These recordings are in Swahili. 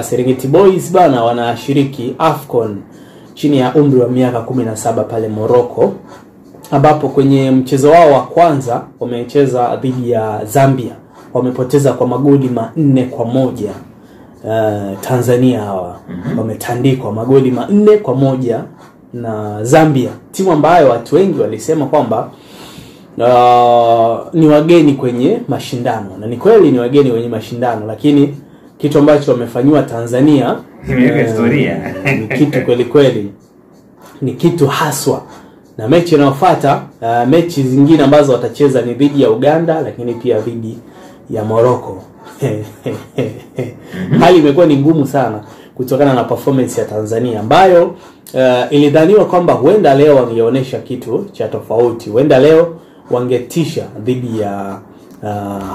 Serengeti Boys bana wanashiriki AFCON chini ya umri wa miaka 17 pale Morocco, ambapo kwenye mchezo wao wa kwanza wamecheza dhidi ya Zambia, wamepoteza kwa magoli 4-1. Tanzania hawa wametandikwa magoli 4-1 na Zambia, timu ambayo watu wengi walisema kwamba ni wageni kwenye mashindano, na ni kweli ni wageni kwenye mashindano, lakini kitu ambacho wamefanywa Tanzania historia ni kitu kweli kweli, ni kitu haswa. Na mechi inayofuata, mechi zingine ambazo watacheza ni dhidi ya Uganda, lakini pia dhidi ya Morocco. Hali imekuwa ni ngumu sana kutokana na performance ya Tanzania ambayo ilidhaniwa kwamba huenda leo wangeonyesha kitu cha tofauti, huenda leo wangetisha dhidi ya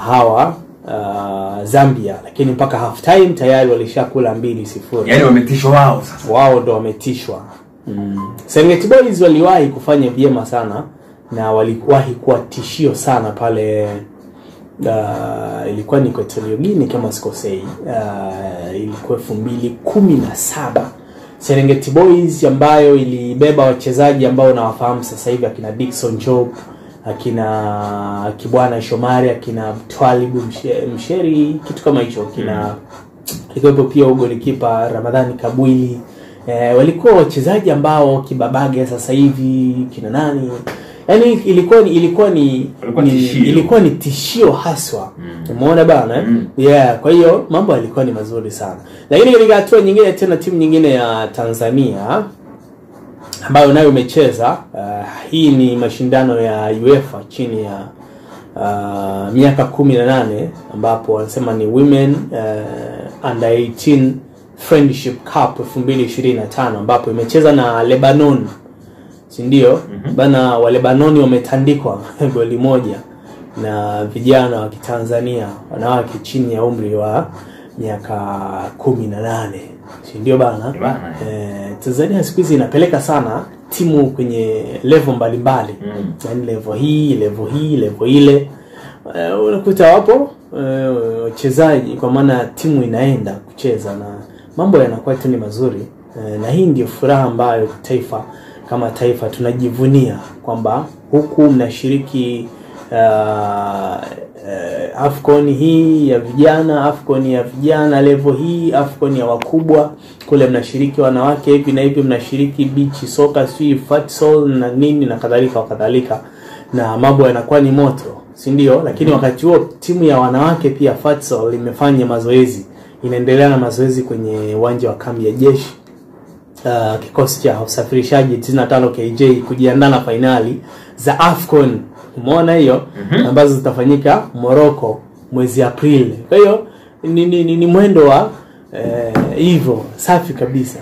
hawa Zambia, lakini mpaka half time tayari walishakula 2-0. Yaani wametishwa wao sasa. Wao ndo wametishwa. Serengeti Boys waliwahi kufanya vyema sana na waliwahi kuwa tishio sana pale ilikuwa ni Equatorial Guinea kama sikosei. Ilikuwa 2017. Serengeti Boys ambayo ilibeba wachezaji ambao nawafahamu sasa hivi, akina Dickson Job, akina Kibwana Shomari, akina Twalibu Msheri, kitu kama hicho, akina ilikuwa pia golikipa Ramadhani Kabwili. Walikuwa wachezaji ambao Kibabage sasa hivi kina nani, yani ilikuwa ni tishio haswa. Umeona bana? Yeah, kwa hiyo mambo yalikuwa ni mazuri sana. Lakini katika hatua nyingine tena, timu nyingine ya Tanzania ambayo nayo imecheza, hii ni mashindano ya UEFA chini ya miaka 18, ambapo wanasema ni Women Under 18 Friendship Cup 2025, ambapo imecheza na Lebanon, si ndio? Bana wa Lebanoni wametandikwa goli 1 na vijana wa Kitanzania, wanawake chini ya umri wa miaka 18, si ndio bana? Tanzania siku hizi inapeleka sana timu kwenye level mbalimbali, yani level ile, unakuta wapo wachezaji, kwa maana timu inaenda kucheza na mambo yanakuwa tu ni mazuri. Na hii ndio furaha ambayo taifa kama taifa tunajivunia kwamba huku mnashiriki AFCON hii ya vijana, AFCON ya vijana level hii, AFCON ya wakubwa, kule mnashiriki wanawake hivi na hivi, mnashiriki beach soccer, futsal na nini na kadhalika, na mambo yanakuwa ni moto, si ndio? Lakini wakati huo timu ya wanawake pia futsal imefanya mazoezi, inaendelea na mazoezi kwenye uwanja wa kambi ya jeshi. Kikosi cha usafirishaji 95 KJ kujiandaa na finali za AFCON, umeona hiyo, ambazo zitafanyika Morocco mwezi Aprili. Kwa hiyo ni mwendo wa hivyo safi kabisa.